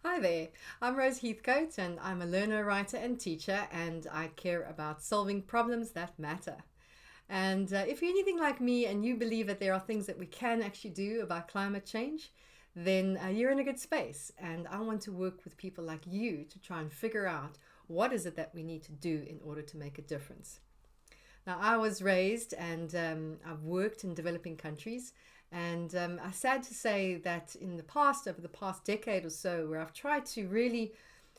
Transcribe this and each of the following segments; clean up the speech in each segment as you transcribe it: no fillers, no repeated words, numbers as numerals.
Hi there, I'm Rose Heathcote and I'm a learner, writer, and teacher, and I care about solving problems that matter. And if you're anything like me and you believe that there are things that we can actually do about climate change, then you're in a good space. And I want to work with people like you to try and figure out what is it that we need to do in order to make a difference. Now, I was raised and I've worked in developing countries. And I'm sad to say that in the past, over the past decade or so, where I've tried to really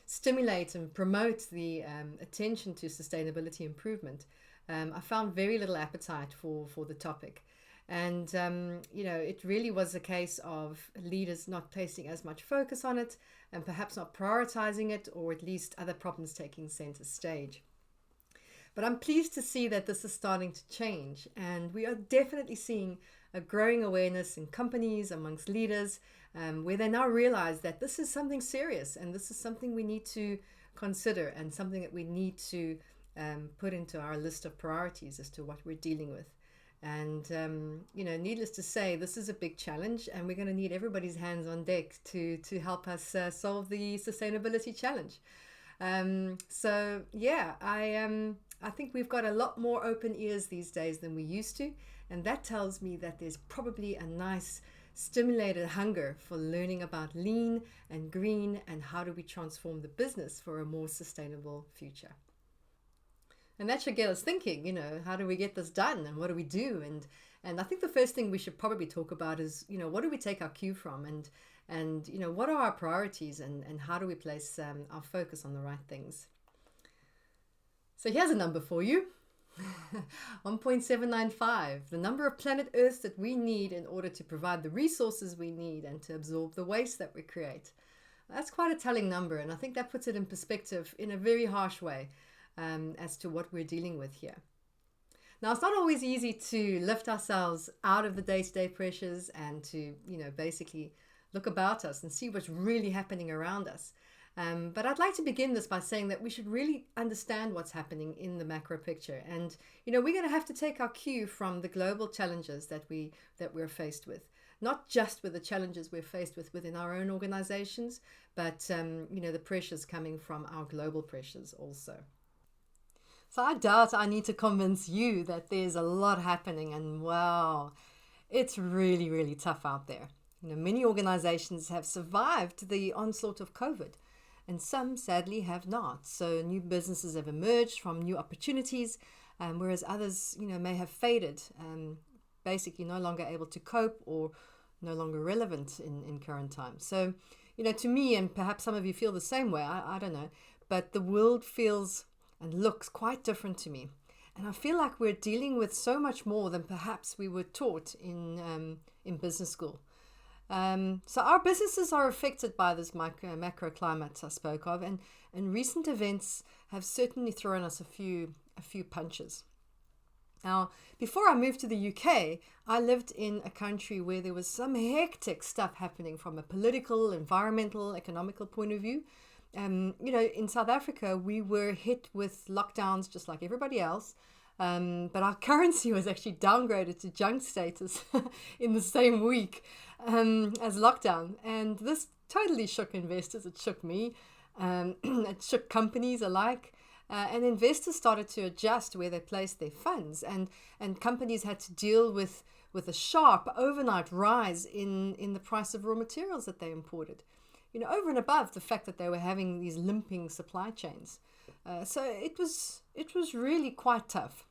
stimulate and promote the attention to sustainability improvement, I found very little appetite for the topic. And, it really was a case of leaders not placing as much focus on it and perhaps not prioritizing it, or at least other problems taking center stage. But I'm pleased to see that this is starting to change, and we are definitely seeing a growing awareness in companies, amongst leaders, where they now realize that this is something serious and this is something we need to consider and something that we need to put into our list of priorities as to what we're dealing with. And, needless to say, this is a big challenge, and we're going to need everybody's hands on deck to help us solve the sustainability challenge. I think we've got a lot more open ears these days than we used to, and that tells me that there's probably a nice stimulated hunger for learning about lean and green and how do we transform the business for a more sustainable future. And that should get us thinking, how do we get this done and what do we do? And I think the first thing we should probably talk about is, what do we take our cue from, and what are our priorities, and how do we place our focus on the right things? So here's a number for you. 1.795, the number of planet Earths that we need in order to provide the resources we need and to absorb the waste that we create. That's quite a telling number, and I think that puts it in perspective in a very harsh way as to what we're dealing with here. Now, it's not always easy to lift ourselves out of the day-to-day pressures and to, basically look about us and see what's really happening around us. But I'd like to begin this by saying that we should really understand what's happening in the macro picture. And, we're going to have to take our cue from the global challenges that we're faced with. Not just with the challenges we're faced with within our own organizations, but, the pressures coming from our global pressures also. So I doubt I need to convince you that there's a lot happening, and wow, it's really, really tough out there. Many organizations have survived the onslaught of COVID, and some sadly have not. So new businesses have emerged from new opportunities, whereas others, may have faded, basically no longer able to cope or no longer relevant in current times. So, to me, and perhaps some of you feel the same way, I don't know, but the world feels and looks quite different to me. And I feel like we're dealing with so much more than perhaps we were taught in business school. So our businesses are affected by this macro climate I spoke of, and recent events have certainly thrown us a few punches. Now, before I moved to the UK, I lived in a country where there was some hectic stuff happening from a political, environmental, economical point of view. In South Africa, we were hit with lockdowns just like everybody else. But our currency was actually downgraded to junk status in the same week as lockdown. And this totally shook investors. It shook me. It shook companies alike. And investors started to adjust where they placed their funds. And companies had to deal with a sharp overnight rise in the price of raw materials that they imported. Over and above the fact that they were having these limping supply chains. So it was really quite tough.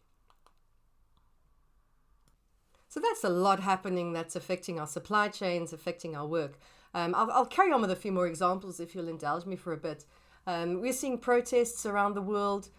So that's a lot happening that's affecting our supply chains, affecting our work. I'll carry on with a few more examples if you'll indulge me for a bit. We're seeing protests around the world,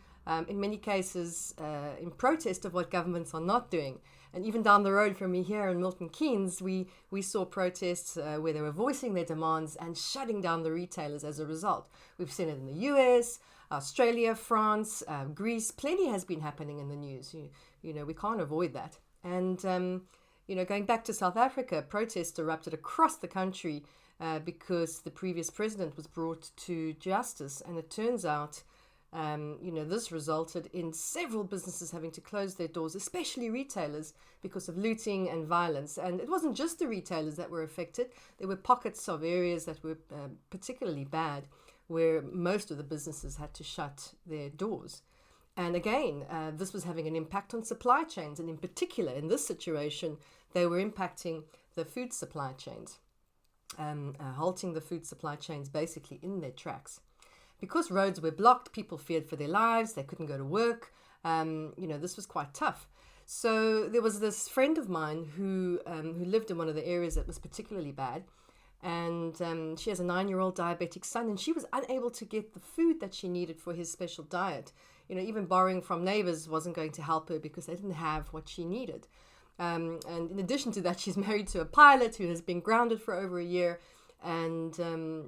in many cases in protest of what governments are not doing. And even down the road from me here in Milton Keynes, we saw protests where they were voicing their demands and shutting down the retailers as a result. We've seen it in the US, Australia, France, Greece. Plenty has been happening in the news. We can't avoid that. And, going back to South Africa, protests erupted across the country because the previous president was brought to justice. And it turns out This resulted in several businesses having to close their doors, especially retailers, because of looting and violence. And it wasn't just the retailers that were affected. There were pockets of areas that were particularly bad, where most of the businesses had to shut their doors. And again, this was having an impact on supply chains. And in particular, in this situation, they were impacting the food supply chains, halting the food supply chains basically in their tracks. Because roads were blocked, people feared for their lives. They couldn't go to work. This was quite tough. So there was this friend of mine who lived in one of the areas that was particularly bad. And she has a 9-year-old diabetic son, and she was unable to get the food that she needed for his special diet. Even borrowing from neighbors wasn't going to help her because they didn't have what she needed. And in addition to that, she's married to a pilot who has been grounded for over a year. And,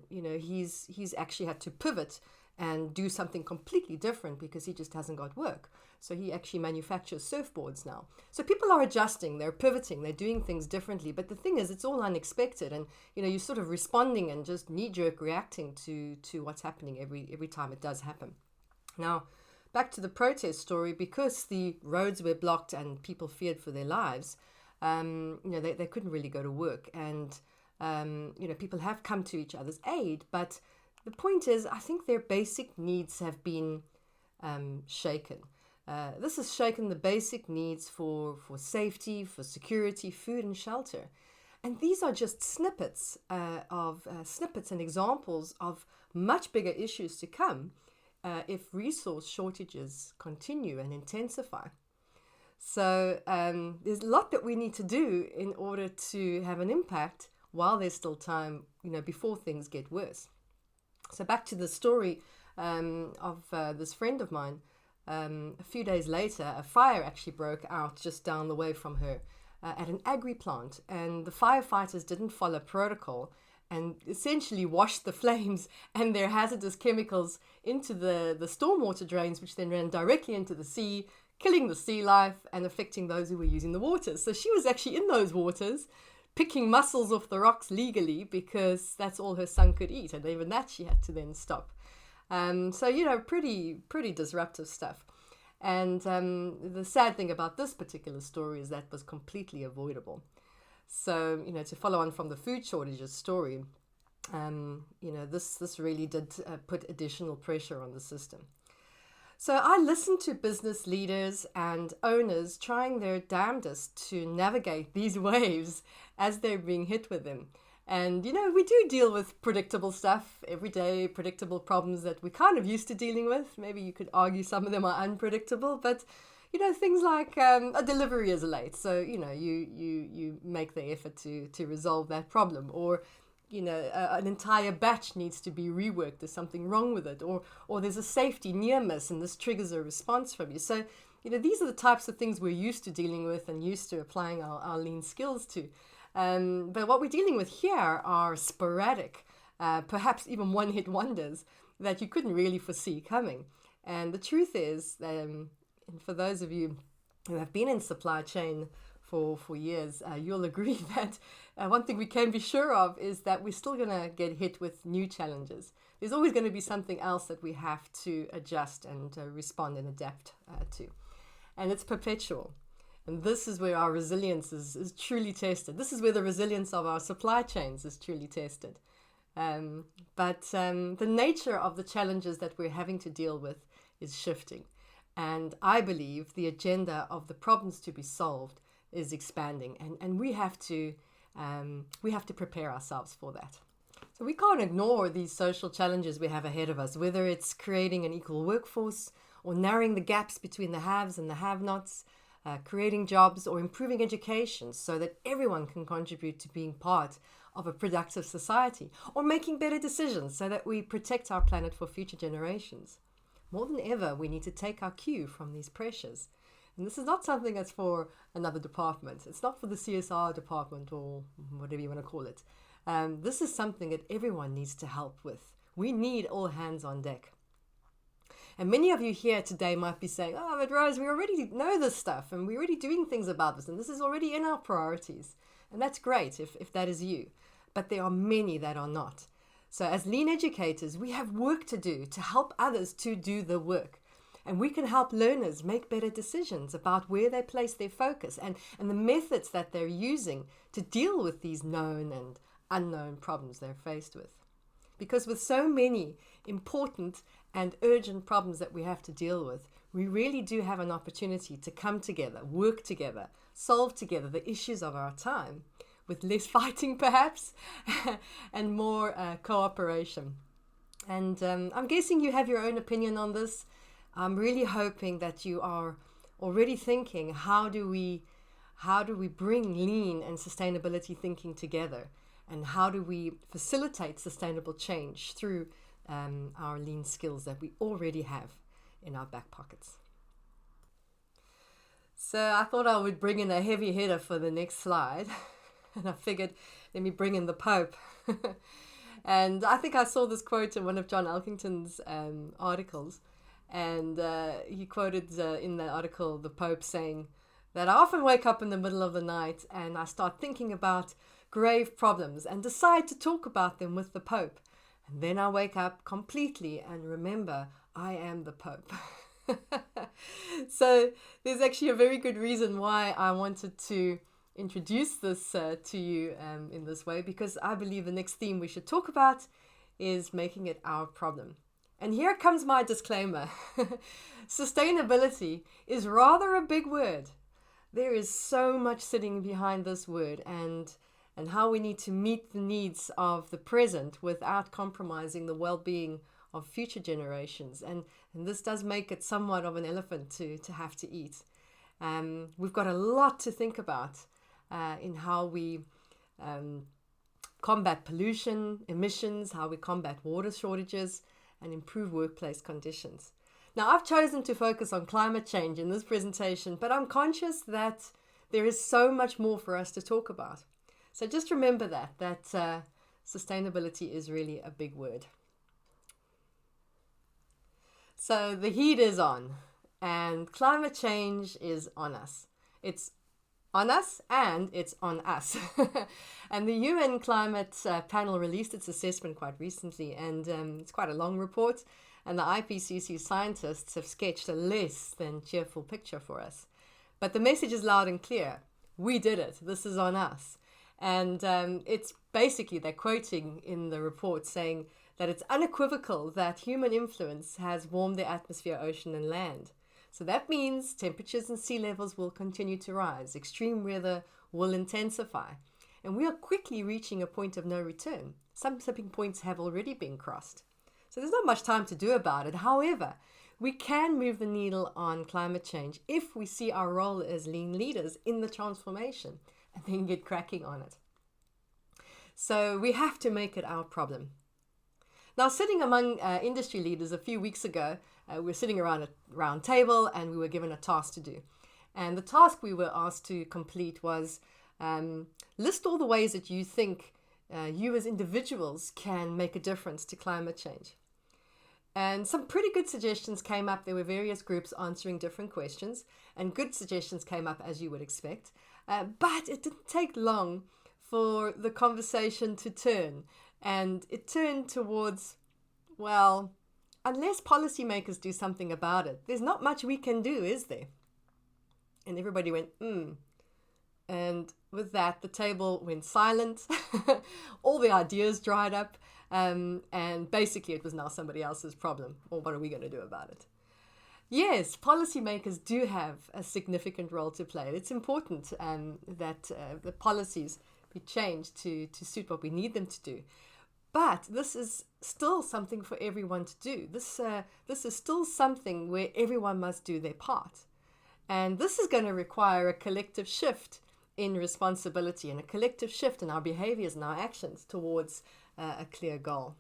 he's actually had to pivot and do something completely different because he just hasn't got work. So he actually manufactures surfboards now. So people are adjusting, they're pivoting, they're doing things differently. But the thing is, it's all unexpected. And, you're sort of responding and just knee-jerk reacting to what's happening every time it does happen. Now, back to the protest story, because the roads were blocked and people feared for their lives, they couldn't really go to work. And people have come to each other's aid, but the point is, I think their basic needs have been shaken. This has shaken the basic needs for safety, for security, food and shelter. And these are just snippets and examples of much bigger issues to come if resource shortages continue and intensify. So there's a lot that we need to do in order to have an impact while there's still time, before things get worse. So back to the story of this friend of mine. A few days later, a fire actually broke out just down the way from her at an agri plant. And the firefighters didn't follow protocol and essentially washed the flames and their hazardous chemicals into the stormwater drains, which then ran directly into the sea, killing the sea life and affecting those who were using the waters. So she was actually in those waters, picking mussels off the rocks legally because that's all her son could eat. And even that she had to then stop. Pretty disruptive stuff. And the sad thing about this particular story is that was completely avoidable. So, to follow on from the food shortages story, this really did put additional pressure on the system. So I listened to business leaders and owners trying their damnedest to navigate these waves as they're being hit with them. And, we do deal with predictable stuff, everyday predictable problems that we're kind of used to dealing with. Maybe you could argue some of them are unpredictable, but, things like a delivery is late. So, you make the effort to resolve that problem. Or, an entire batch needs to be reworked. There's something wrong with it. Or there's a safety near miss and this triggers a response from you. So, these are the types of things we're used to dealing with and used to applying our lean skills to. But what we're dealing with here are sporadic, perhaps even one-hit wonders that you couldn't really foresee coming. And the truth is, and for those of you who have been in supply chain for years, you'll agree that one thing we can be sure of is that we're still going to get hit with new challenges. There's always going to be something else that we have to adjust and respond and adapt to. And it's perpetual. And this is where our resilience is truly tested. This is where the resilience of our supply chains is truly tested. But the nature of the challenges that we're having to deal with is shifting. And I believe the agenda of the problems to be solved is expanding. And we have to prepare ourselves for that. So we can't ignore these social challenges we have ahead of us, whether it's creating an equal workforce or narrowing the gaps between the haves and the have-nots, creating jobs or improving education so that everyone can contribute to being part of a productive society, or making better decisions so that we protect our planet for future generations. More than ever, we need to take our cue from these pressures. And this is not something that's for another department. It's not for the CSR department or whatever you want to call it. This is something that everyone needs to help with. We need all hands on deck. And many of you here today might be saying, oh, but Rose, we already know this stuff and we're already doing things about this and this is already in our priorities. And that's great if that is you. But there are many that are not. So as lean educators, we have work to do to help others to do the work. And we can help learners make better decisions about where they place their focus and the methods that they're using to deal with these known and unknown problems they're faced with. Because with so many important and urgent problems that we have to deal with, we really do have an opportunity to come together, work together, solve together the issues of our time, with less fighting perhaps, and more cooperation. And I'm guessing you have your own opinion on this. I'm really hoping that you are already thinking, how do we bring lean and sustainability thinking together? And how do we facilitate sustainable change through our lean skills that we already have in our back pockets? So I thought I would bring in a heavy hitter for the next slide. And I figured, let me bring in the Pope. And I think I saw this quote in one of John Elkington's articles. And he quoted in that article the Pope saying that I often wake up in the middle of the night and I start thinking about grave problems and decide to talk about them with the Pope. And then I wake up completely and remember I am the Pope. So there's actually a very good reason why I wanted to introduce this to you in this way, because I believe the next theme we should talk about is making it our problem. And here comes my disclaimer. Sustainability is rather a big word. There is so much sitting behind this word and how we need to meet the needs of the present without compromising the well-being of future generations. And this does make it somewhat of an elephant to have to eat. We've got a lot to think about in how we combat pollution, emissions, how we combat water shortages, and improve workplace conditions. Now, I've chosen to focus on climate change in this presentation, but I'm conscious that there is so much more for us to talk about. So just remember that sustainability is really a big word. So the heat is on, and climate change is on us. It's on us and it's on us. And the UN Climate Panel released its assessment quite recently, and it's quite a long report, and the IPCC scientists have sketched a less than cheerful picture for us. But the message is loud and clear. We did it. This is on us. And it's basically, they're quoting in the report saying that it's unequivocal that human influence has warmed the atmosphere, ocean and land. So that means temperatures and sea levels will continue to rise. Extreme weather will intensify. And we are quickly reaching a point of no return. Some tipping points have already been crossed. So there's not much time to do about it. However, we can move the needle on climate change if we see our role as lean leaders in the transformation and then get cracking on it. So we have to make it our problem. Now, sitting among industry leaders a few weeks ago, we were sitting around a round table and we were given a task to do. And the task we were asked to complete was list all the ways that you think you as individuals can make a difference to climate change. And some pretty good suggestions came up. There were various groups answering different questions, and good suggestions came up, as you would expect. But it didn't take long for the conversation to turn. And it turned towards, well, unless policymakers do something about it, there's not much we can do, is there? And everybody went, And with that, the table went silent. All the ideas dried up. And basically, it was now somebody else's problem. Or what are we going to do about it? Yes, policymakers do have a significant role to play. It's important that the policies be changed to suit what we need them to do. But this is still something for everyone to do. This is still something where everyone must do their part. And this is going to require a collective shift in responsibility and a collective shift in our behaviors and our actions towards a clear goal.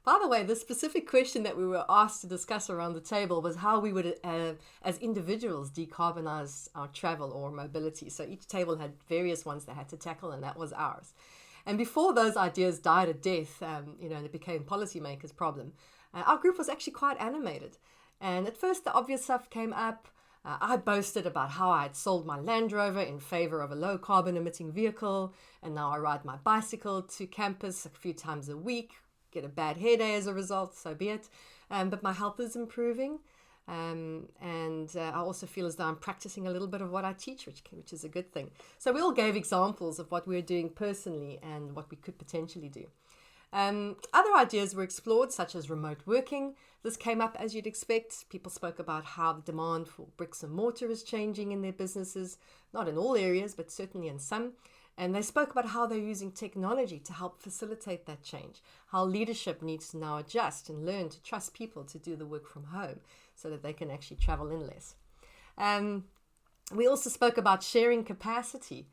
By the way, the specific question that we were asked to discuss around the table was how we would, as individuals, decarbonize our travel or mobility. So each table had various ones they had to tackle, and that was ours. And before those ideas died a death, and it became policymakers' problem, our group was actually quite animated. And at first, the obvious stuff came up. I boasted about how I had sold my Land Rover in favor of a low carbon emitting vehicle, and now I ride my bicycle to campus a few times a week, get a bad hair day as a result, so be it. But my health is improving. I also feel as though I'm practicing a little bit of what I teach, which is a good thing. So we all gave examples of what we're doing personally and what we could potentially do. Other ideas were explored, such as remote working. This came up as you'd expect. People spoke about how the demand for bricks and mortar is changing in their businesses, not in all areas, but certainly in some. And they spoke about how they're using technology to help facilitate that change, how leadership needs to now adjust and learn to trust people to do the work from home so that they can actually travel in less. We also spoke about sharing capacity,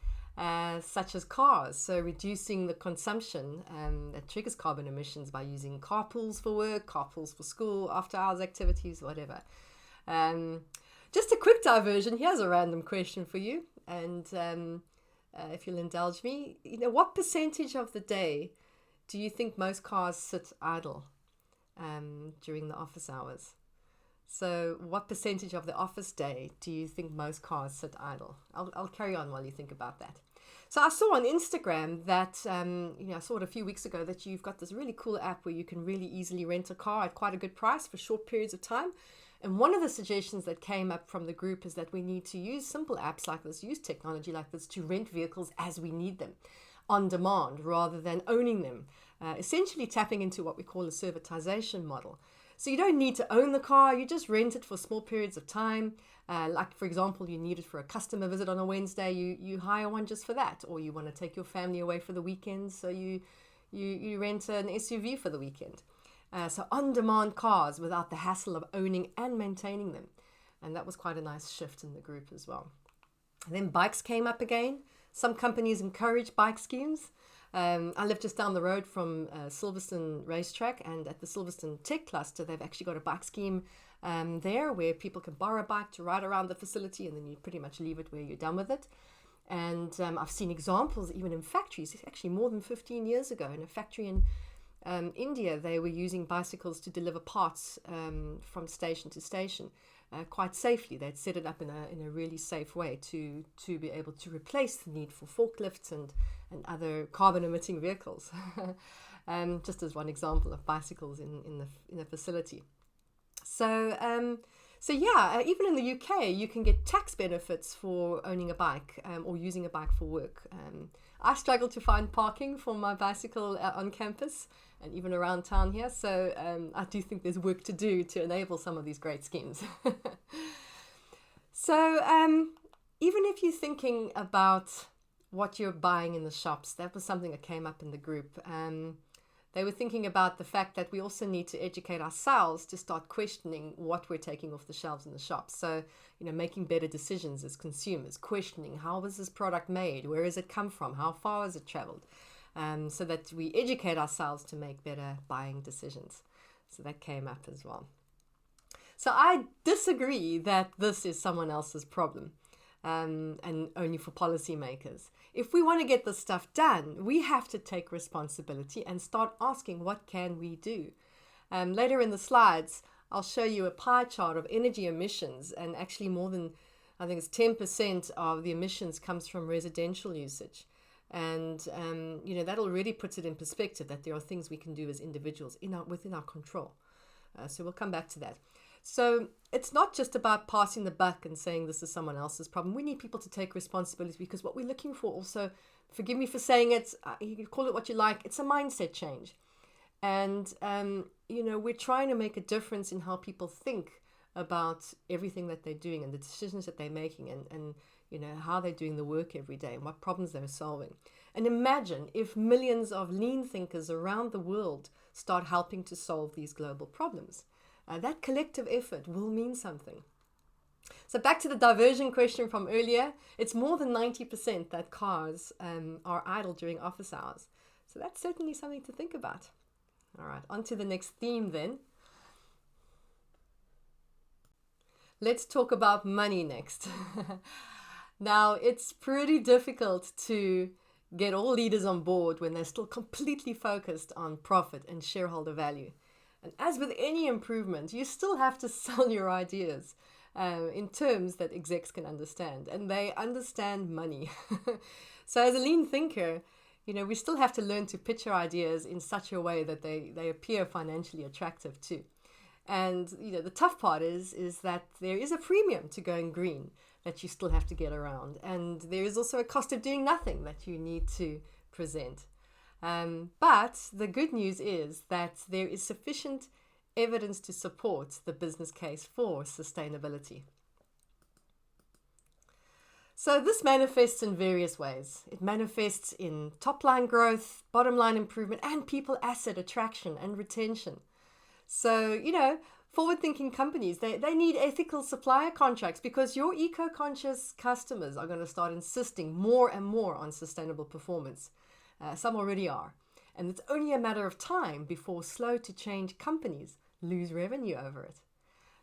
such as cars, so reducing the consumption that triggers carbon emissions by using carpools for work, carpools for school, after hours activities, whatever. Just a quick diversion. Here's a random question for you, and if you'll indulge me, what percentage of the day do you think most cars sit idle during the office hours? So what percentage of the office day do you think most cars sit idle? I'll carry on while you think about that. So I saw on Instagram that, I saw it a few weeks ago, that you've got this really cool app where you can really easily rent a car at quite a good price for short periods of time. And one of the suggestions that came up from the group is that we need to use simple apps like this, use technology like this to rent vehicles as we need them on demand rather than owning them, essentially tapping into what we call a servitization model. So you don't need to own the car, you just rent it for small periods of time. Like, for example, you need it for a customer visit on a Wednesday, you hire one just for that. Or you want to take your family away for the weekend, so you rent an SUV for the weekend. So on-demand cars without the hassle of owning and maintaining them. And that was quite a nice shift in the group as well. And then bikes came up again. Some companies encourage bike schemes. I live just down the road from Silverstone Racetrack, and at the Silverstone Tech Cluster, they've actually got a bike scheme there where people can borrow a bike to ride around the facility, and then you pretty much leave it where you're done with it. And I've seen examples even in factories. Actually, more than 15 years ago, in a factory in India, they were using bicycles to deliver parts from station to station quite safely. They'd set it up in a really safe way to be able to replace the need for forklifts and other carbon emitting vehicles. Just as one example of bicycles in the facility. So even in the UK, you can get tax benefits for owning a bike or using a bike for work. I struggle to find parking for my bicycle on campus and even around town here. So I do think there's work to do to enable some of these great schemes. So even if you're thinking about what you're buying in the shops, that was something that came up in the group. They were thinking about the fact that we also need to educate ourselves to start questioning what we're taking off the shelves in the shops. So, making better decisions as consumers, questioning how was this product made? Where has it come from? How far has it traveled? So that we educate ourselves to make better buying decisions. So that came up as well. So I disagree that this is someone else's problem. And only for policymakers. If we want to get this stuff done, we have to take responsibility and start asking, what can we do? Later in the slides, I'll show you a pie chart of energy emissions, and actually more than, I think it's 10% of the emissions comes from residential usage. And, that already puts it in perspective that there are things we can do as individuals within our control. So we'll come back to that. So it's not just about passing the buck and saying this is someone else's problem. We need people to take responsibility, because what we're looking for also, forgive me for saying it, you can call it what you like, it's a mindset change. And, we're trying to make a difference in how people think about everything that they're doing and the decisions that they're making and how they're doing the work every day and what problems they're solving. And imagine if millions of lean thinkers around the world start helping to solve these global problems. That collective effort will mean something. So back to the diversion question from earlier, it's more than 90% that cars are idle during office hours. So that's certainly something to think about. All right, on to the next theme then. Let's talk about money next. Now, it's pretty difficult to get all leaders on board when they're still completely focused on profit and shareholder value. And as with any improvement, you still have to sell your ideas. in terms that execs can understand, and they understand money. So as a lean thinker, we still have to learn to pitch our ideas in such a way that they appear financially attractive too. And the tough part is that there is a premium to going green that you still have to get around, and there is also a cost of doing nothing that you need to present. But the good news is that there is sufficient evidence to support the business case for sustainability. So this manifests in various ways. It manifests in top-line growth, bottom-line improvement, and people asset attraction and retention. So, forward-thinking companies, they need ethical supplier contracts, because your eco-conscious customers are going to start insisting more and more on sustainable performance. Some already are. And it's only a matter of time before slow-to-change companies lose revenue over it.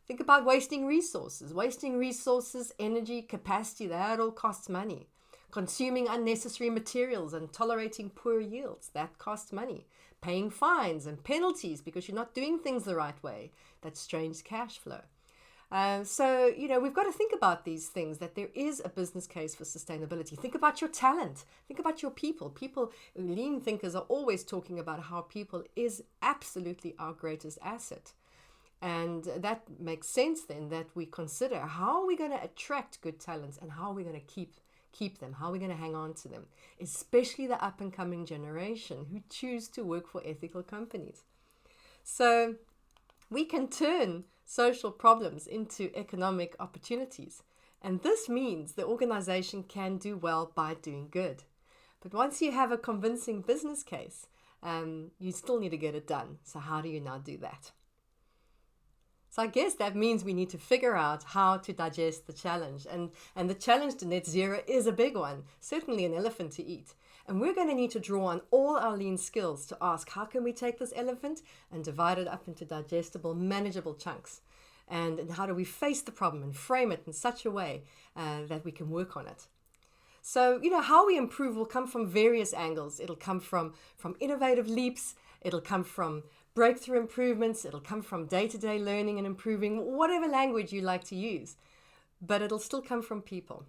Think about wasting resources. Wasting resources, energy, capacity, that all costs money. Consuming unnecessary materials and tolerating poor yields, that costs money. Paying fines and penalties because you're not doing things the right way, that strains cash flow. So, we've got to think about these things, that there is a business case for sustainability. Think about your talent. Think about your people. Lean thinkers are always talking about how people is absolutely our greatest asset. And that makes sense then, that we consider how are we going to attract good talents, and how are we going to keep them, how are we going to hang on to them, especially the up and coming generation who choose to work for ethical companies. So we can turn social problems into economic opportunities. And this means the organization can do well by doing good. But once you have a convincing business case, you still need to get it done. So how do you now do that? So I guess that means we need to figure out how to digest the challenge. And the challenge to net zero is a big one, certainly an elephant to eat. And we're going to need to draw on all our lean skills to ask, how can we take this elephant and divide it up into digestible, manageable chunks? And how do we face the problem and frame it in such a way that we can work on it? So, how we improve will come from various angles. It'll come from innovative leaps. It'll come from breakthrough improvements. It'll come from day-to-day learning and improving, whatever language you like to use. But it'll still come from people.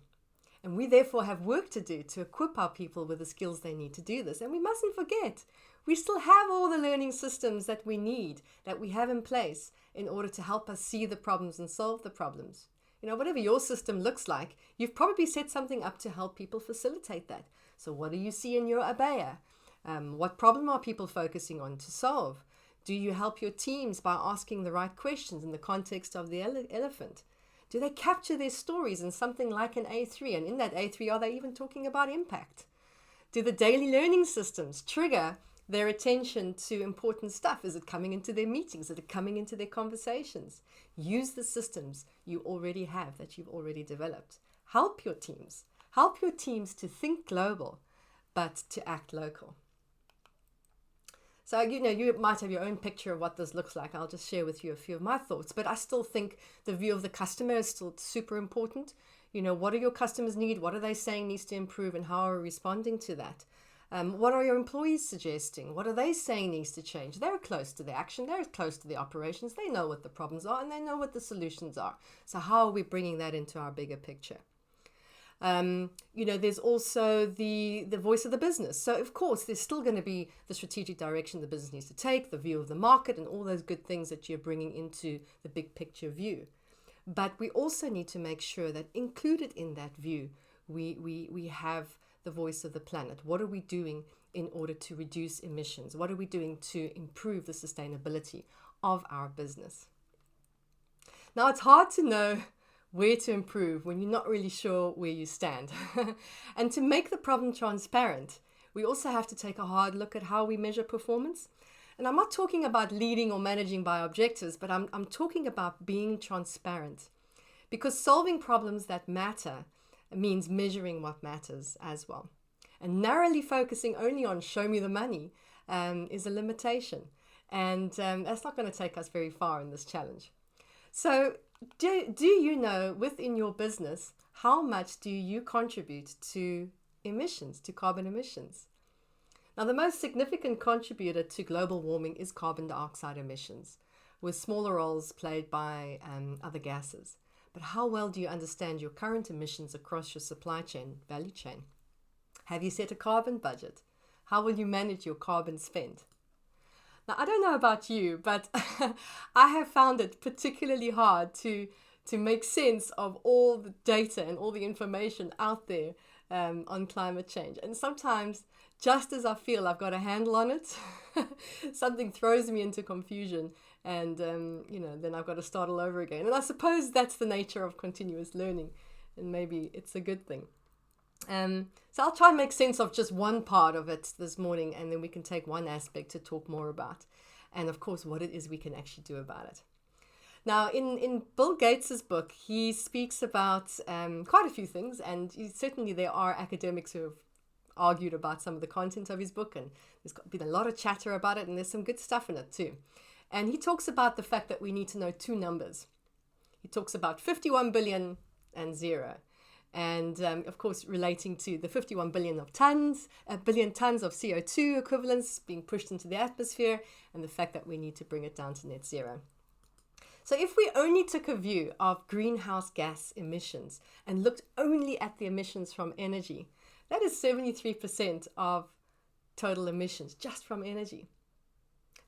And we therefore have work to do to equip our people with the skills they need to do this. And we mustn't forget, we still have all the learning systems that we need, that we have in place in order to help us see the problems and solve the problems. Whatever your system looks like, you've probably set something up to help people facilitate that. So what do you see in your abaya? What problem are people focusing on to solve? Do you help your teams by asking the right questions in the context of the elephant? Do they capture their stories in something like an A3? And in that A3, are they even talking about impact? Do the daily learning systems trigger their attention to important stuff? Is it coming into their meetings? Is it coming into their conversations? Use the systems you already have, that you've already developed. Help your teams. Help your teams to think global, but to act local. So, you might have your own picture of what this looks like. I'll just share with you a few of my thoughts. But I still think the view of the customer is still super important. What do your customers need? What are they saying needs to improve, and how are we responding to that? What are your employees suggesting? What are they saying needs to change? They're close to the action. They're close to the operations. They know what the problems are, and they know what the solutions are. So how are we bringing that into our bigger picture? There's also the voice of the business. So of course, there's still going to be the strategic direction the business needs to take, the view of the market, and all those good things that you're bringing into the big picture view. But we also need to make sure that included in that view, we have the voice of the planet. What are we doing in order to reduce emissions? What are we doing to improve the sustainability of our business? Now, it's hard to know where to improve when you're not really sure where you stand. And to make the problem transparent, we also have to take a hard look at how we measure performance. And I'm not talking about leading or managing by objectives, but I'm talking about being transparent. Because solving problems that matter means measuring what matters as well. And narrowly focusing only on show me the money is a limitation. And that's not going to take us very far in this challenge. So do you know within your business, how much do you contribute to emissions, to carbon emissions? Now, the most significant contributor to global warming is carbon dioxide emissions, with smaller roles played by other gases. but how well do you understand your current emissions across your supply chain, value chain? Have you set a carbon budget? How will you manage your carbon spend? Now, I don't know about you, but I have found it particularly hard to make sense of all the data and all the information out there on climate change. And sometimes, just as I feel I've got a handle on it, something throws me into confusion, and then I've got to start all over again. And I suppose that's the nature of continuous learning, and maybe it's a good thing. So I'll try and make sense of just one part of it this morning, and then we can take one aspect to talk more about, and of course what it is we can actually do about it. Now, in Bill Gates's book, he speaks about quite a few things, and certainly there are academics who have argued about some of the content of his book, and there's been a lot of chatter about it, and there's some good stuff in it too. And he talks about the fact that we need to know two numbers. He talks about 51 billion and 0. And of course, relating to the 51 billion tons of CO2 equivalents being pushed into the atmosphere, and the fact that we need to bring it down to net zero. So if we only took a view of greenhouse gas emissions and looked only at the emissions from energy, that is 73% of total emissions just from energy.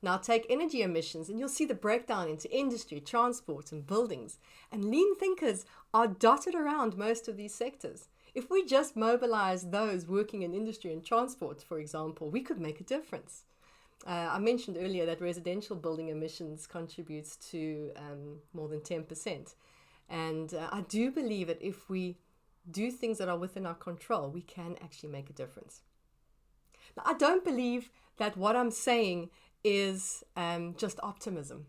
Now take energy emissions and you'll see the breakdown into industry, transport and buildings. And lean thinkers are dotted around most of these sectors. If we just mobilize those working in industry and transport, for example, we could make a difference. I mentioned earlier that residential building emissions contributes to more than 10%. And I do believe that if we do things that are within our control, we can actually make a difference. Now, I don't believe that what I'm saying is just optimism.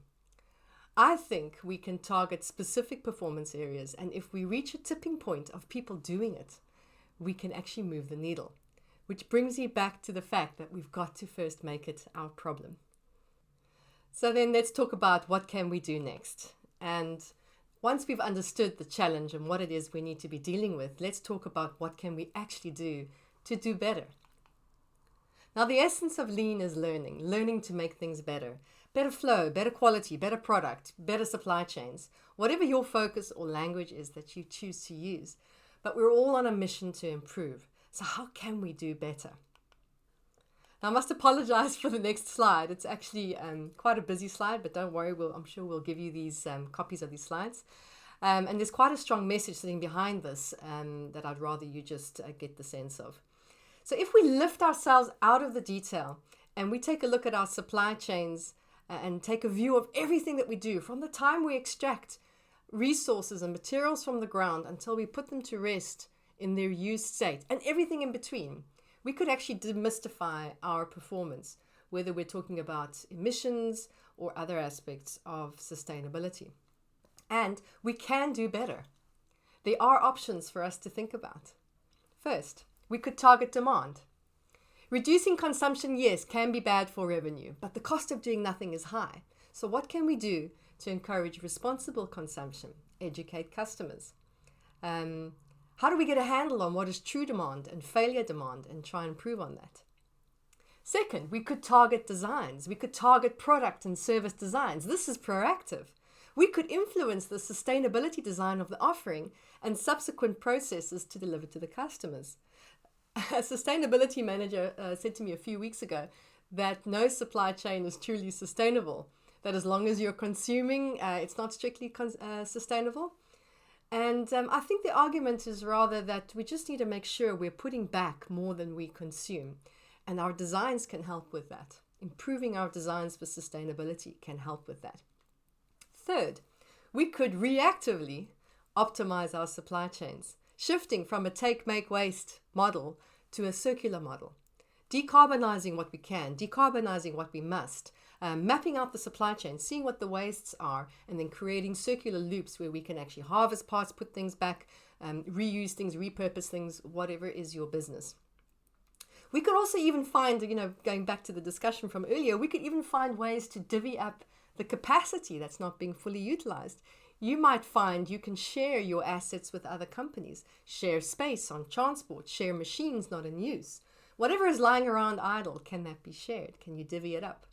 I think we can target specific performance areas, and if we reach a tipping point of people doing it, we can actually move the needle. Which brings me back to the fact that we've got to first make it our problem. So then let's talk about what can we do next. And once we've understood the challenge and what it is we need to be dealing with, let's talk about what can we actually do to do better. Now, the essence of lean is learning to make things better. Better flow, better quality, better product, better supply chains, whatever your focus or language is that you choose to use. But we're all on a mission to improve. So how can we do better? Now, I must apologize for the next slide. It's actually quite a busy slide, but don't worry, I'm sure we'll give you these copies of these slides. And there's quite a strong message sitting behind this that I'd rather you just get the sense of. So if we lift ourselves out of the detail and we take a look at our supply chains and take a view of everything that we do from the time we extract resources and materials from the ground until we put them to rest in their used state and everything in between, we could actually demystify our performance, whether we're talking about emissions or other aspects of sustainability. And we can do better. There are options for us to think about. First, we could target demand. Reducing consumption, yes, can be bad for revenue, but the cost of doing nothing is high. So what can we do to encourage responsible consumption, educate customers? How do we get a handle on what is true demand and failure demand and try and improve on that? Second, we could target designs. We could target product and service designs. This is proactive. We could influence the sustainability design of the offering and subsequent processes to deliver to the customers. A sustainability manager said to me a few weeks ago that no supply chain is truly sustainable, that as long as you're consuming, it's not strictly sustainable. And I think the argument is rather that we just need to make sure we're putting back more than we consume. And our designs can help with that. Improving our designs for sustainability can help with that. Third, we could reactively optimize our supply chains, shifting from a take, make, waste model to a circular model. Decarbonizing what we can, decarbonizing what we must, mapping out the supply chain, seeing what the wastes are, and then creating circular loops where we can actually harvest parts, put things back, reuse things, repurpose things, whatever is your business. We could also even find, going back to the discussion from earlier, we could even find ways to divvy up the capacity that's not being fully utilized. You might find you can share your assets with other companies, share space on transport, share machines not in use. Whatever is lying around idle, can that be shared? Can you divvy it up?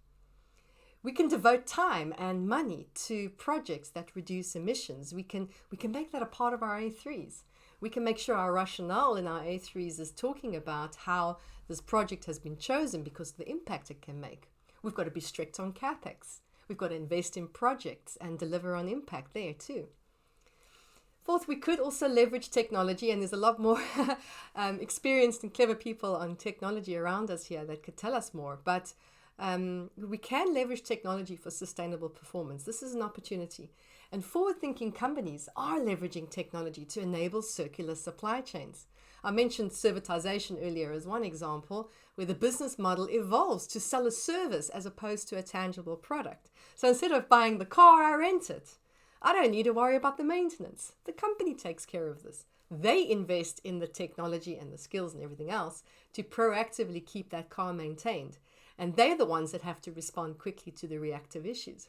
We can devote time and money to projects that reduce emissions. We can make that a part of our A3s. We can make sure our rationale in our A3s is talking about how this project has been chosen because of the impact it can make. We've got to be strict on CapEx. We've got to invest in projects and deliver on impact there too. Fourth, we could also leverage technology, and there's a lot more experienced and clever people on technology around us here that could tell us more. But we can leverage technology for sustainable performance. This is an opportunity. And forward-thinking companies are leveraging technology to enable circular supply chains. I mentioned servitization earlier as one example, where the business model evolves to sell a service as opposed to a tangible product. So instead of buying the car, I rent it. I don't need to worry about the maintenance. The company takes care of this. They invest in the technology and the skills and everything else to proactively keep that car maintained. And they're the ones that have to respond quickly to the reactive issues.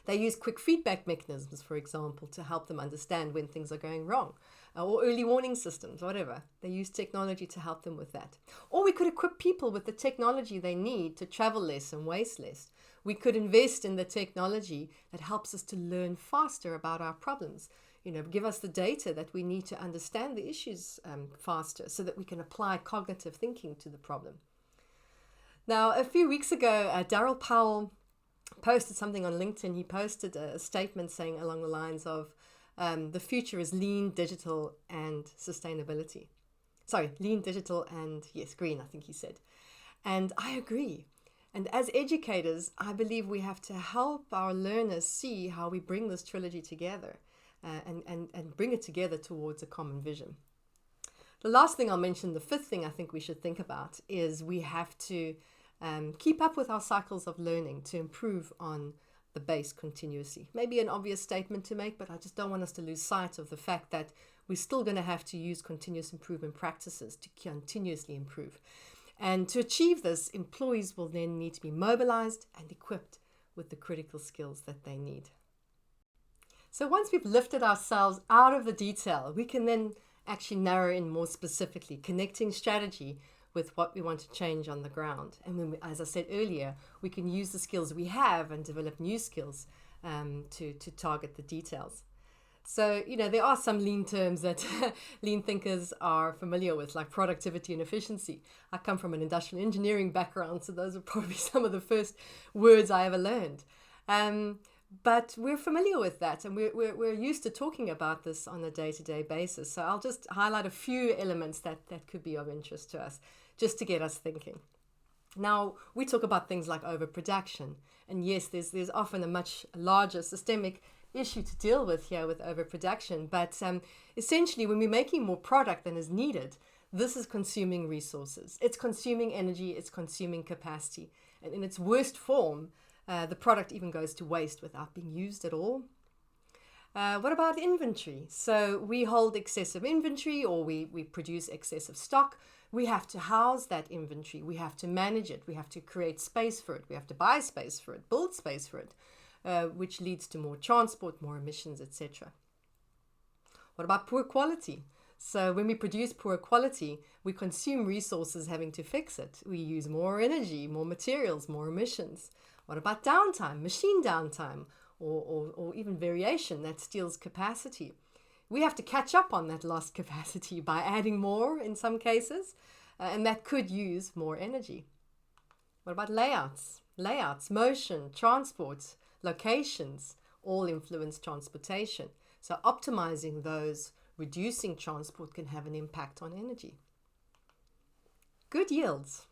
They use quick feedback mechanisms, for example, to help them understand when things are going wrong, or early warning systems, whatever. They use technology to help them with that. Or we could equip people with the technology they need to travel less and waste less. We could invest in the technology that helps us to learn faster about our problems. Give us the data that we need to understand the issues faster so that we can apply cognitive thinking to the problem. Now, a few weeks ago, Daryl Powell posted something on LinkedIn. He posted a statement saying along the lines of, the future is lean, digital, and sustainability. Sorry, lean, digital, and yes, green, I think he said. And I agree. And as educators, I believe we have to help our learners see how we bring this trilogy together and bring it together towards a common vision. The last thing I'll mention, the fifth thing I think we should think about, is we have to keep up with our cycles of learning to improve on the base continuously. Maybe an obvious statement to make, but I just don't want us to lose sight of the fact that we're still going to have to use continuous improvement practices to continuously improve. And to achieve this, employees will then need to be mobilized and equipped with the critical skills that they need. So once we've lifted ourselves out of the detail, we can then actually narrow in more specifically, connecting strategy with what we want to change on the ground. And when as I said earlier, we can use the skills we have and develop new skills to target the details. So, there are some lean terms that lean thinkers are familiar with, like productivity and efficiency. I come from an industrial engineering background, so those are probably some of the first words I ever learned. But we're familiar with that, and we're used to talking about this on a day-to-day basis. So I'll just highlight a few elements that could be of interest to us, just to get us thinking. Now, we talk about things like overproduction. And yes, there's often a much larger systemic issue to deal with here with overproduction. But essentially, when we're making more product than is needed, this is consuming resources. It's consuming energy, it's consuming capacity. And in its worst form, the product even goes to waste without being used at all. What about inventory? So we hold excessive inventory, or we produce excessive stock. We have to house that inventory. We have to manage it. We have to create space for it. We have to buy space for it, build space for it, which leads to more transport, more emissions, etc. What about poor quality? So when we produce poor quality, we consume resources having to fix it. We use more energy, more materials, more emissions. What about downtime, machine downtime, or even variation that steals capacity? We have to catch up on that lost capacity by adding more in some cases, and that could use more energy. What about layouts? Layouts, motion, transport, locations, all influence transportation. So optimizing those, reducing transport can have an impact on energy. Good yields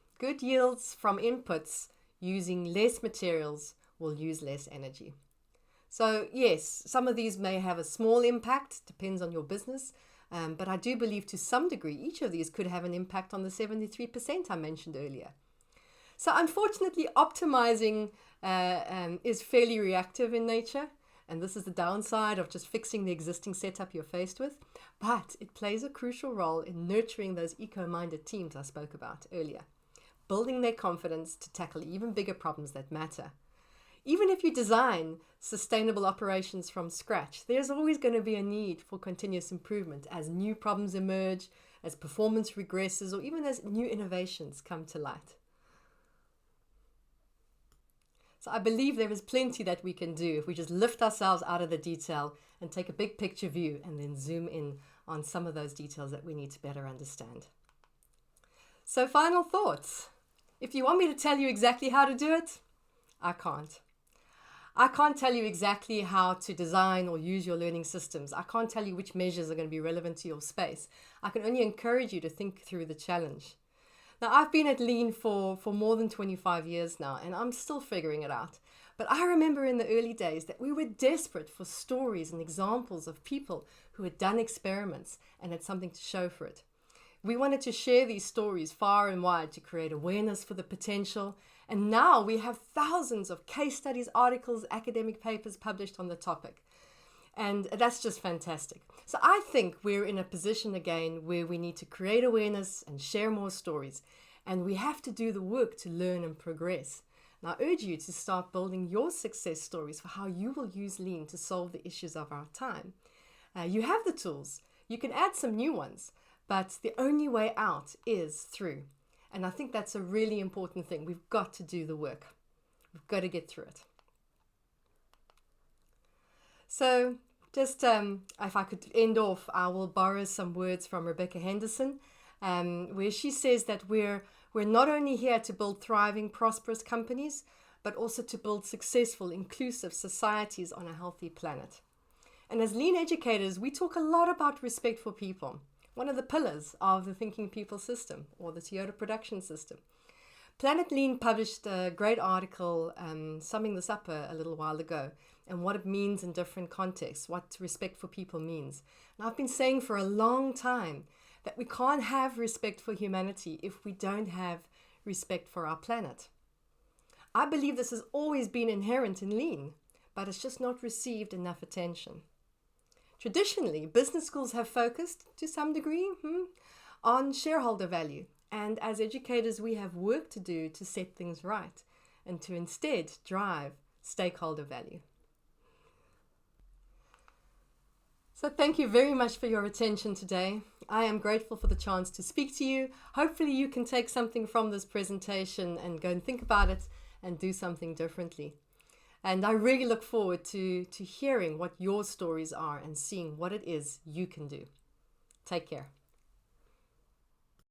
from inputs using less materials will use less energy. So yes, some of these may have a small impact, depends on your business, but I do believe to some degree each of these could have an impact on the 73% I mentioned earlier. So unfortunately, optimizing is fairly reactive in nature, and this is the downside of just fixing the existing setup you're faced with, but it plays a crucial role in nurturing those eco-minded teams I spoke about earlier, building their confidence to tackle even bigger problems that matter. Even if you design sustainable operations from scratch, there's always going to be a need for continuous improvement as new problems emerge, as performance regresses, or even as new innovations come to light. So I believe there is plenty that we can do if we just lift ourselves out of the detail and take a big picture view and then zoom in on some of those details that we need to better understand. So final thoughts. If you want me to tell you exactly how to do it, I can't. I can't tell you exactly how to design or use your learning systems. I can't tell you which measures are going to be relevant to your space. I can only encourage you to think through the challenge. Now, I've been at Lean for more than 25 years now, and I'm still figuring it out. But I remember in the early days that we were desperate for stories and examples of people who had done experiments and had something to show for it. We wanted to share these stories far and wide to create awareness for the potential. And now we have thousands of case studies, articles, academic papers published on the topic. And that's just fantastic. So I think we're in a position again where we need to create awareness and share more stories. And we have to do the work to learn and progress. And I urge you to start building your success stories for how you will use Lean to solve the issues of our time. You have the tools. You can add some new ones, but the only way out is through. And I think that's a really important thing. We've got to do the work. We've got to get through it. So just if I could end off, I will borrow some words from Rebecca Henderson, where she says that we're not only here to build thriving, prosperous companies, but also to build successful, inclusive societies on a healthy planet. And as Lean educators, we talk a lot about respect for people, one of the pillars of the Thinking People system or the Toyota production system. Planet Lean published a great article summing this up a little while ago and what it means in different contexts, what respect for people means. And I've been saying for a long time that we can't have respect for humanity if we don't have respect for our planet. I believe this has always been inherent in Lean, but it's just not received enough attention. Traditionally, business schools have focused, to some degree, on shareholder value. And as educators, we have work to do to set things right and to instead drive stakeholder value. So thank you very much for your attention today. I am grateful for the chance to speak to you. Hopefully you can take something from this presentation and go and think about it and do something differently. And I really look forward to hearing what your stories are and seeing what it is you can do. Take care.